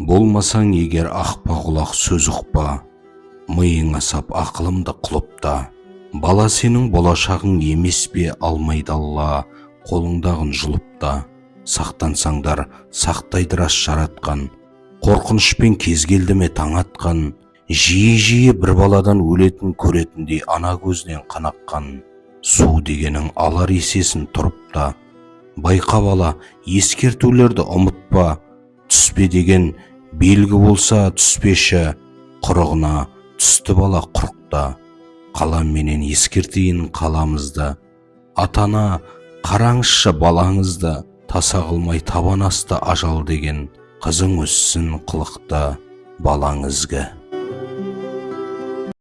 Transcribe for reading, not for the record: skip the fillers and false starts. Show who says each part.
Speaker 1: Болмасаң егер ақпа құлақ сөз ұқпа, миыңа сап ақылымды құлыпта. Бала сенің болашағың емес пе, алмайды Алла қолыңдағын жұлыпта. Сақтансаңдар сақтайды рас жаратқан, қорқынышпен кез келді ме таң атқан. Жиі-жиі бір баладан өлетін көретіндей ана көзден қан аққан. Су дегенің алар есесін тұрып та, байқа бала ескертулерді ұмытпа. Түспе деген белгі болса түспеші, құрығына түсті бала құрықта. Қаламменен ескертейін қаламызды, атана қараңызшы балаңызды. Таса қылмай табан асты ажал деген, қызың өссін қылықты балаңызға.